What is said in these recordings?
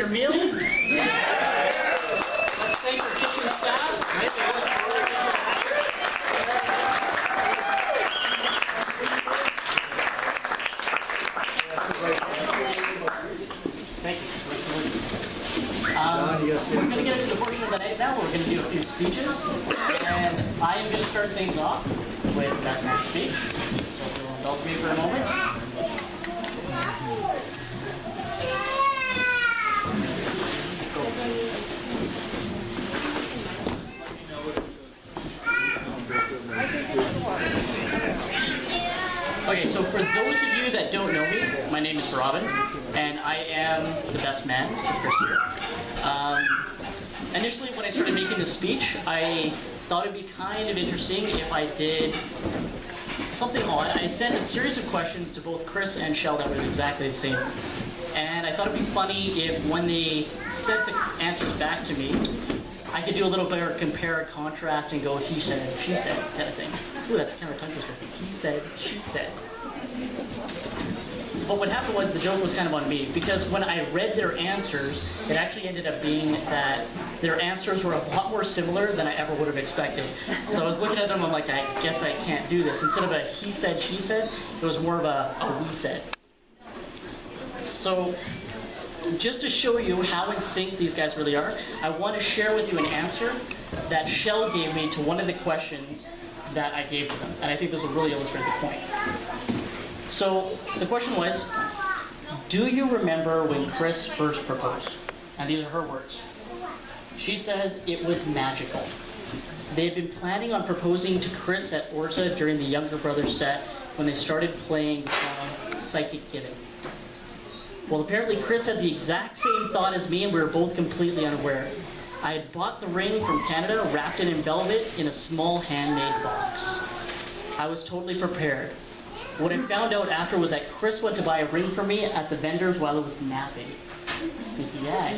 your meal? Yeah. Let's thank our kitchen staff. Thank you. We're going to get into the portion of the night now where we're going to do a few speeches. And I am going to start things off with the best man speech. So if you'll indulge me for a moment. Okay, so for those of you that don't know me, my name is Robin, and I am the best man for Chris here. Initially, when I started making this speech, I thought it'd be kind of interesting if I did something odd. I sent a series of questions to both Chris and Shell that were exactly the same. And I thought it'd be funny if when they sent the answers back to me, I could do a little bit of compare and contrast and go he said, she said kind of thing. Ooh, that's kind of tongue twister. He said, she said. But what happened was the joke was kind of on me because when I read their answers, it actually ended up being that their answers were a lot more similar than I ever would have expected. So I was looking at them, I'm like, I guess I can't do this. Instead of a he said, she said, it was more of a we said. So just to show you how in sync these guys really are, I want to share with you an answer that Shell gave me to one of the questions that I gave to them. And I think this will really illustrate the point. So the question was, do you remember when Chris first proposed? And these are her words. She says it was magical. They had been planning on proposing to Chris at Orta during the Younger Brothers set when they started playing the song Psychic Giving. Well, apparently Chris had the exact same thought as me and we were both completely unaware. I had bought the ring from Canada, wrapped it in velvet in a small handmade box. I was totally prepared. What I found out after was that Chris went to buy a ring for me at the vendors while I was napping. Sneaky eye.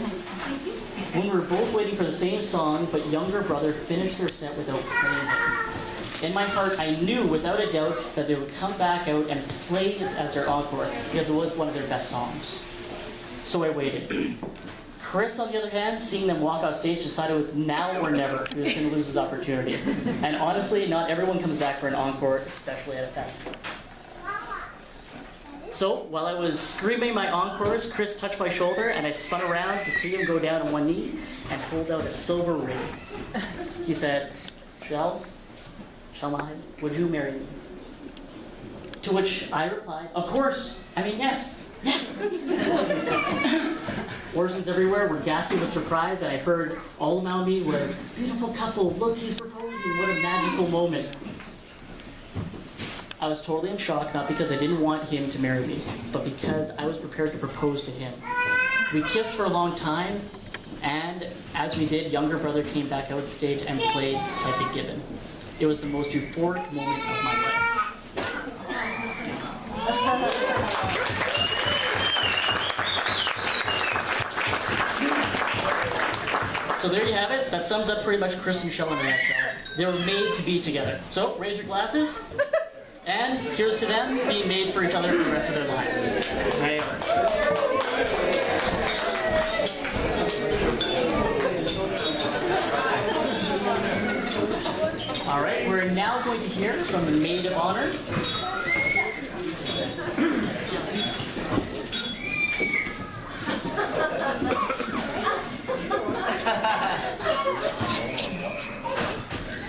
When we were both waiting for the same song, but Younger Brother finished their set without playing it. In my heart, I knew without a doubt that they would come back out and play it as their encore because it was one of their best songs. So I waited. Chris, on the other hand, seeing them walk off stage, decided it was now or never. He was going to lose his opportunity. And honestly, not everyone comes back for an encore, especially at a festival. So, while I was screaming my encores, Chris touched my shoulder and I spun around to see him go down on one knee and hold out a silver ring. He said, Shell, would you marry me? To which I replied, of course. I mean, yes. Orsons everywhere were gasping with surprise, and I heard all around me was, beautiful couple, look, he's proposing, what a magical moment. I was totally in shock, not because I didn't want him to marry me, but because I was prepared to propose to him. We kissed for a long time, and as we did, Younger Brother came back out stage and played Psychic Given. It was the most euphoric moment of my life. So there you have it. That sums up pretty much Chris and Shell in a nutshell. They were made to be together. So raise your glasses. And here's to them being made for each other for the rest of their lives. Right. All right, we're now going to hear from the Maid of Honor.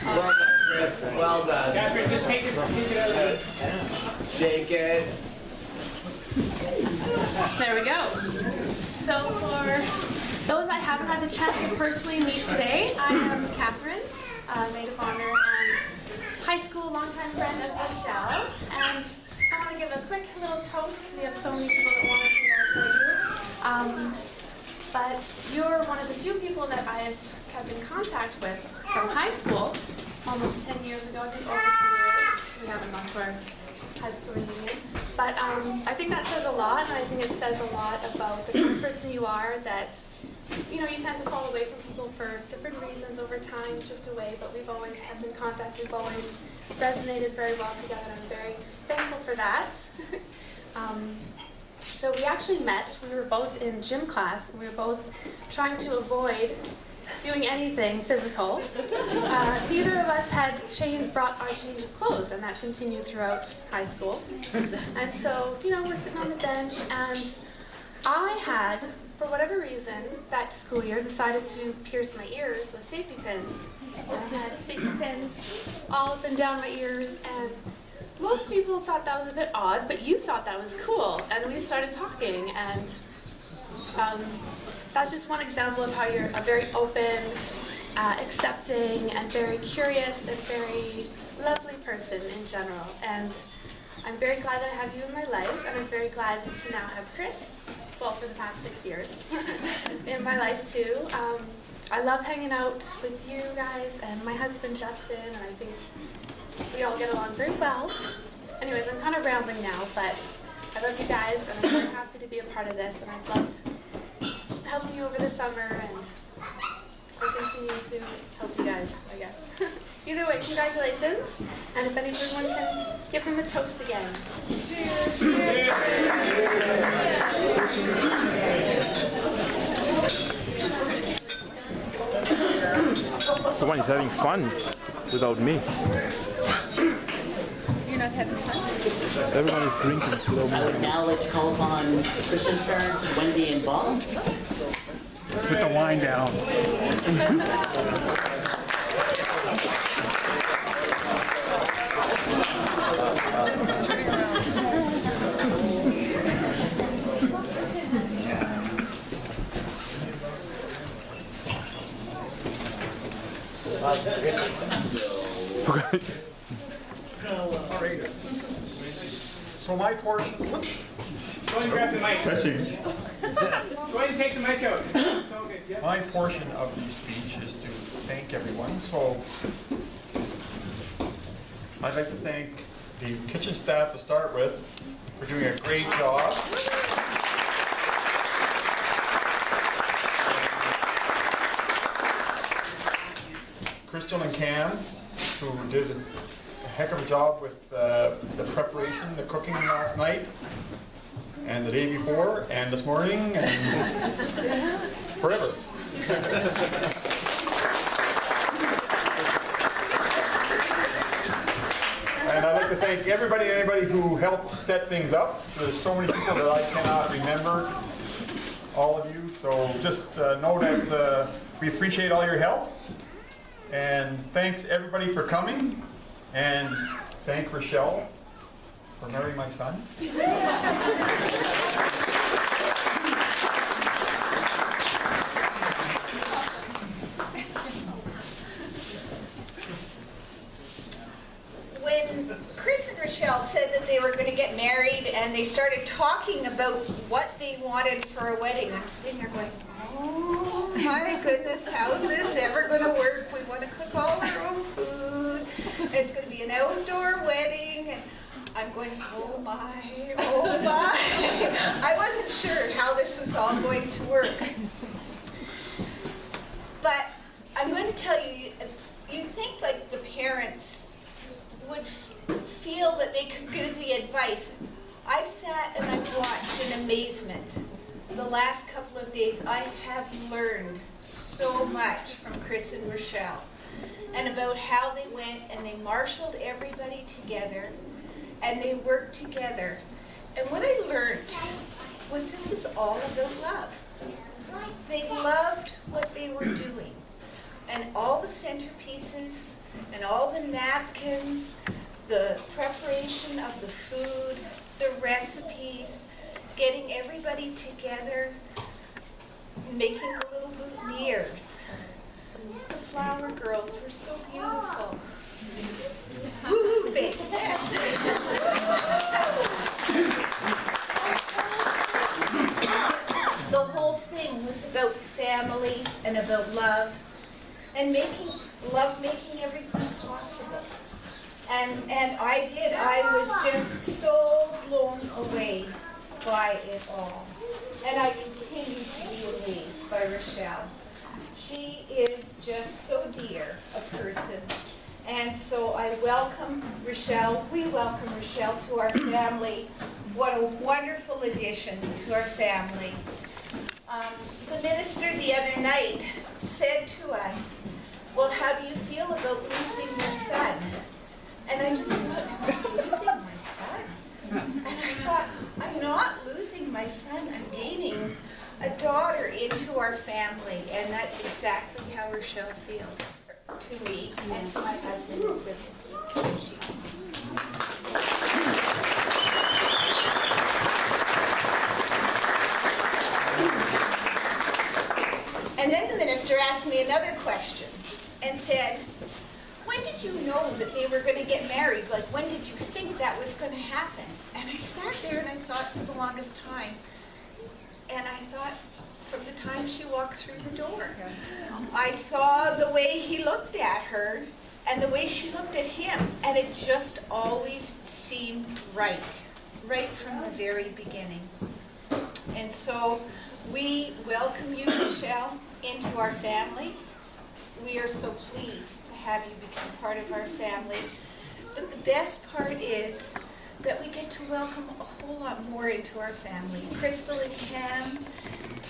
Well done, Chris. Well done. Catherine, just take it out of the... Shake it. There we go. So for those I haven't had the chance to personally meet today, I am Catherine, Maid of Honor, and high school longtime friend of Rachelle. And I want to give a quick little toast. We have so many people that want to be our pleasure. But you're one of the few people that I have kept in contact with from high school, almost 10 years ago, I think over 10 years. We haven't gone for high school reunion. But I think that says a lot, and I think it says a lot about the kind of person you are, that you tend to fall away from people for different reasons over time, drift away, but we've always kept in contact, we've always resonated very well together, and I'm very thankful for that. So we actually met, we were both in gym class, and we were both trying to avoid doing anything physical. Neither of us had brought our change of clothes, and that continued throughout high school. And so, we're sitting on the bench, and I had, for whatever reason, that school year, decided to pierce my ears with safety pins. I had safety pins all up and down my ears, and most people thought that was a bit odd, but you thought that was cool, and we started talking, and that's just one example of how you're a very open, accepting, and very curious and very lovely person in general. And I'm very glad that I have you in my life, and I'm very glad to now have Chris, well, for the past 6 years, in my life too. I love hanging out with you guys and my husband Justin, and I think we all get along very well. Anyways, I'm kind of rambling now, but I love you guys, and I'm very happy to be a part of this, and I've loved helping you over the summer, and I'll continue to help you guys, I guess. Either way, congratulations, and if anyone can give them a toast again. Cheers! The one is having fun without me. You're not having fun? Everyone is drinking without me. I would now like to call upon Chris's parents, Wendy and Bob. Put the wine down. Okay. So my portion, whoops. Go ahead and grab the mic. Touching. Go ahead and take the mic out. It's all good. Yeah. My portion of the speech is to thank everyone. So I'd like to thank the kitchen staff to start with for doing a great job. Crystal and Cam, who did a heck of a job with the preparation, the cooking last night, and the day before, and this morning, and forever. And I'd like to thank everybody and anybody who helped set things up. There's so many people that I cannot remember, all of you. So just know that we appreciate all your help. And thanks everybody for coming. And thank Rachelle for marrying my son. When Chris and Rachelle said that they were going to get married and they started talking about what they wanted for a wedding, I'm sitting there going, oh my goodness, how's this ever going to work? We want to cook all our own food. It's going to be an outdoor wedding. And I'm going, oh my, oh my. I wasn't sure how this was all going to work. But I'm going to tell you, you'd think like the parents would feel that they could give the advice. I've sat and I've watched in amazement. The last couple of days, I have learned so much from Chris and Rachelle, and about how they went and they marshaled everybody together, and they worked together. And what I learned was this was all about love. They loved what they were doing, and all the centerpieces, and all the napkins, the preparation of the food, the recipes, getting everybody together, making the little boutonnieres. The flower girls were so beautiful. Woo, baby. The whole thing was about family and about love, and making everything possible. And I was just so blown away by it all. And I continue to be amazed by Rachelle. She is just so dear a person. And so I welcome Rachelle, we welcome Rachelle to our family what a wonderful addition to our family. The minister the other night said to us, well, how do you feel about losing your son? And I just thought, losing my son? And I thought, I'm not losing my son, I'm gaining a daughter into our family. And that's exactly how Rachelle feels to me and to my husband is with me. And then the minister asked me another question and said, when did you know that they were going to get married? Like, when did you think that was going to happen? And I sat there and I thought for the longest time. And I thought, from the time she walked through the door, I saw the way he looked at her and the way she looked at him. And it just always seemed right from the very beginning. And so we welcome you, Rachelle, into our family. We are so pleased to have you become part of our family. But the best part is that we get to welcome a whole lot more into our family. Crystal and Cam,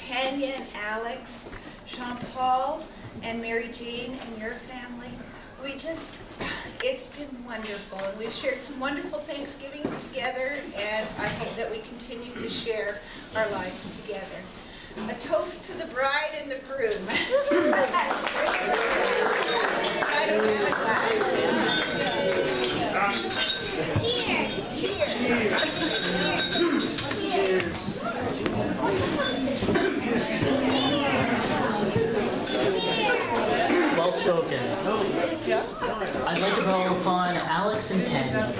Tanya and Alex, Jean-Paul and Mary Jane and your family. It's been wonderful. And we've shared some wonderful Thanksgivings together, and I hope that we continue to share our lives together. A toast to the bride and the groom. I don't have a glass. Well spoken. I'd like to call upon Alex and Tanya if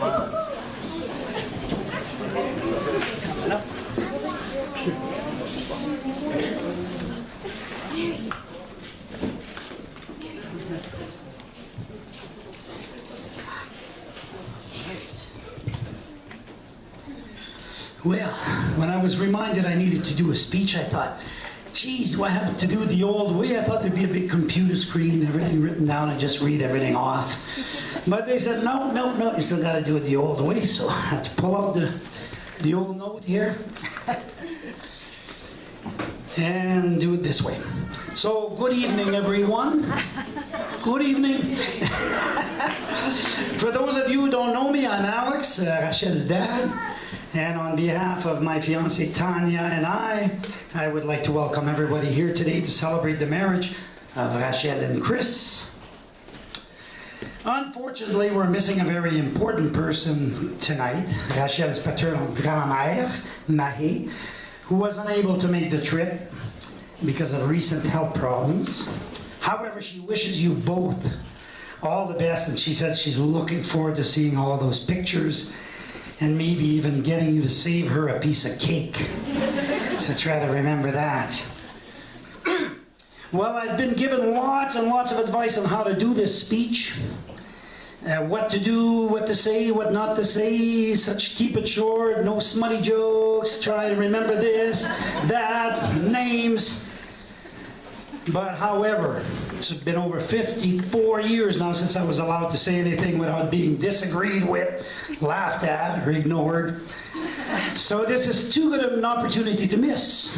I Well, when I was reminded I needed to do a speech, I thought, geez, do I have to do it the old way? I thought there'd be a big computer screen, everything written down, and just read everything off. But they said, no, you still got to do it the old way. So I have to pull out the old note here and do it this way. So, good evening, everyone. Good evening. For those of you who don't know me, I'm Alex, Rachel's dad. And on behalf of my fiancée Tanya and I would like to welcome everybody here today to celebrate the marriage of Rachelle and Chris. Unfortunately, we're missing a very important person tonight, Rachelle's paternal grand-mère, Marie, who was unable to make the trip because of recent health problems. However, she wishes you both all the best, and she said she's looking forward to seeing all those pictures and maybe even getting you to save her a piece of cake. So try to remember that. Well, I've been given lots and lots of advice on how to do this speech. What to do, what to say, what not to say. Keep it short, no smutty jokes. Try to remember this, that, names. But however, it's been over 54 years now since I was allowed to say anything without being disagreed with, laughed at, or ignored. So this is too good of an opportunity to miss.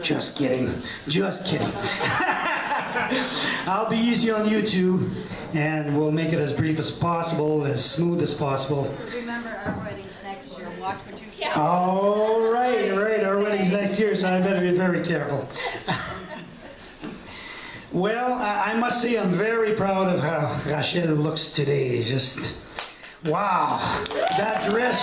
Just kidding. Just kidding. I'll be easy on you two, and we'll make it as brief as possible, as smooth as possible. Remember, our wedding's next year. Watch what you say. All right. Our wedding's next year, so I better be very careful. Well, I must say I'm very proud of how Rachelle looks today. Just, wow, that dress.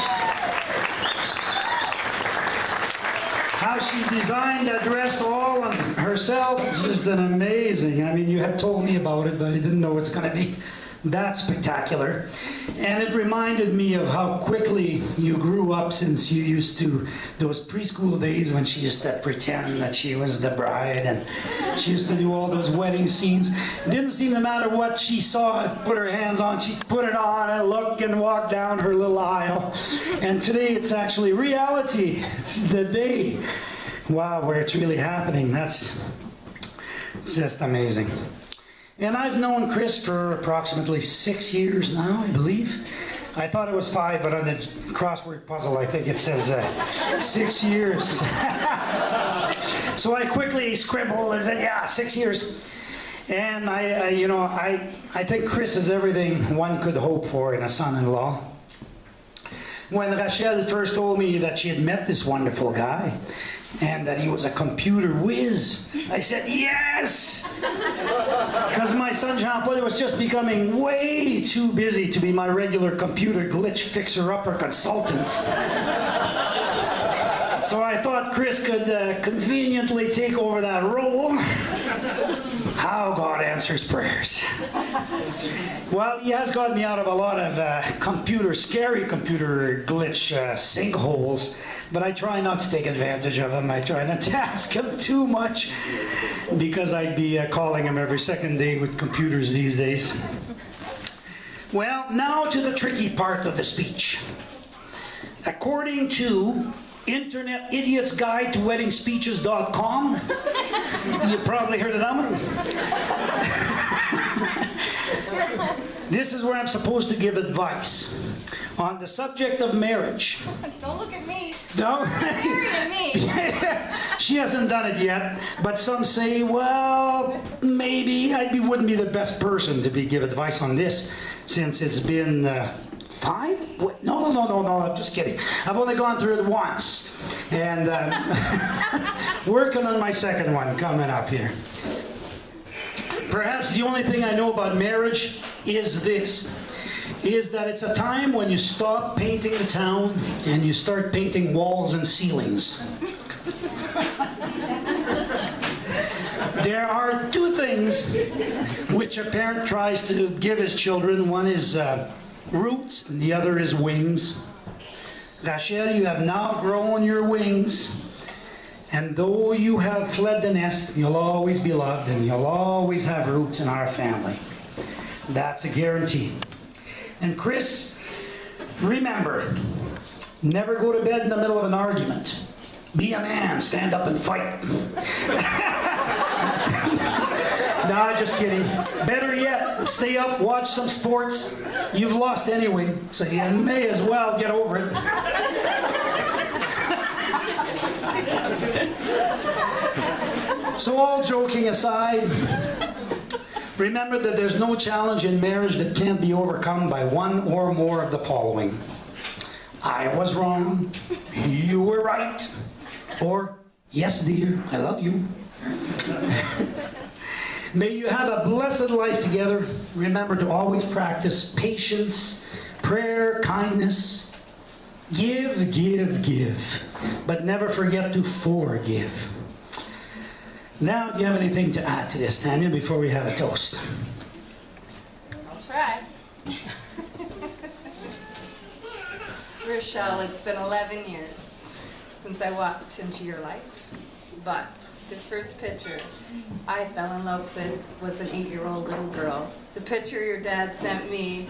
How she designed that dress all on herself is just an amazing. I mean, you had told me about it, but I didn't know it's going to be that spectacular. And it reminded me of how quickly you grew up since you used to, those preschool days when she used to pretend that she was the bride and she used to do all those wedding scenes. It didn't seem to matter what she saw, put her hands on, she'd put it on and look and walk down her little aisle. And today it's actually reality. It's the day, wow, where it's really happening. It's just amazing. And I've known Chris for approximately 6 years now, I believe. I thought it was 5, but on the crossword puzzle, I think it says 6 years. So I quickly scribbled and said, yeah, 6 years. And I think Chris is everything one could hope for in a son-in-law. When Rachelle first told me that she had met this wonderful guy and that he was a computer whiz, I said, yes! Because my son Jean-Paul was just becoming way too busy to be my regular computer glitch fixer-upper consultant. So I thought Chris could conveniently take over that role. How God answers prayers. Well, he has got me out of a lot of scary computer glitch sinkholes, but I try not to take advantage of him. I try not to ask him too much because I'd be calling him every second day with computers these days. Well, now to the tricky part of the speech. According to Internet Idiot's Guide to WeddingSpeeches.com. You probably heard of that one. This is where I'm supposed to give advice on the subject of marriage. Don't look at me. No? She hasn't done it yet, but some say, well, maybe I wouldn't be the best person to give advice on this since it's been 5? What? No, I'm just kidding. I've only gone through it once. And working on my second one coming up here. Perhaps the only thing I know about marriage is this, is that it's a time when you stop painting the town and you start painting walls and ceilings. There are 2 things which a parent tries to give his children. One is roots, and the other is wings. Rachelle, you have now grown your wings, and though you have fled the nest, you'll always be loved, and you'll always have roots in our family. That's a guarantee. And Chris, remember, never go to bed in the middle of an argument. Be a man, stand up and fight. Nah, just kidding. Better yet, stay up, watch some sports. You've lost anyway, so you may as well get over it. So all joking aside, remember that there's no challenge in marriage that can't be overcome by one or more of the following. I was wrong, you were right, or yes dear, I love you. May you have a blessed life together. Remember to always practice patience, prayer, kindness. Give, give, give. But never forget to forgive. Now, do you have anything to add to this, Tanya, before we have a toast? I'll try. Rachelle, it's been 11 years since I walked into your life, but the first picture I fell in love with was an 8-year-old little girl. The picture your dad sent me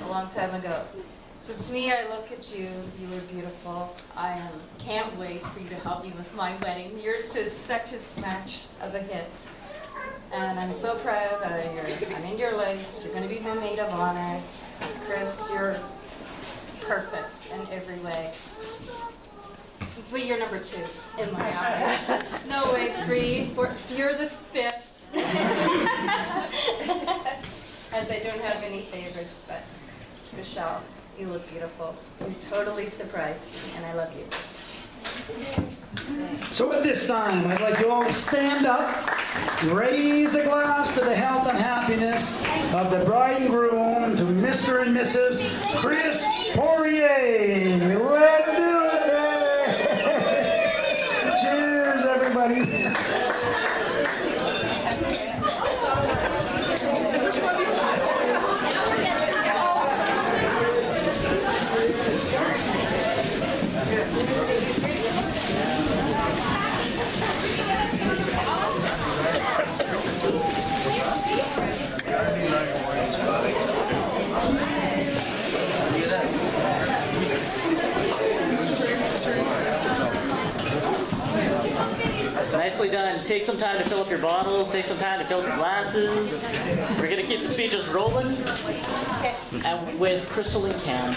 a long time ago. So to me, I look at you, you were beautiful. I can't wait for you to help me with my wedding. Yours is such a smash of a hit. And I'm so proud that I'm in your life. You're going to be my maid of honor. Chris, you're perfect in every way. But you're number 2 in my eyes. No way, 3, 4, you're the 5th. As I don't have any favorites, but Rachelle, you look beautiful. You totally surprised me, and I love you. So at this time, I'd like you all to stand up, raise a glass to the health and happiness of the bride and groom, to Mr. and Mrs. Chris Poirier. Let's do it! Cheers, everybody. Nicely done. Take some time to fill up your bottles, take some time to fill up your glasses. We're gonna keep the speeches rolling. And with Crystal and Cam.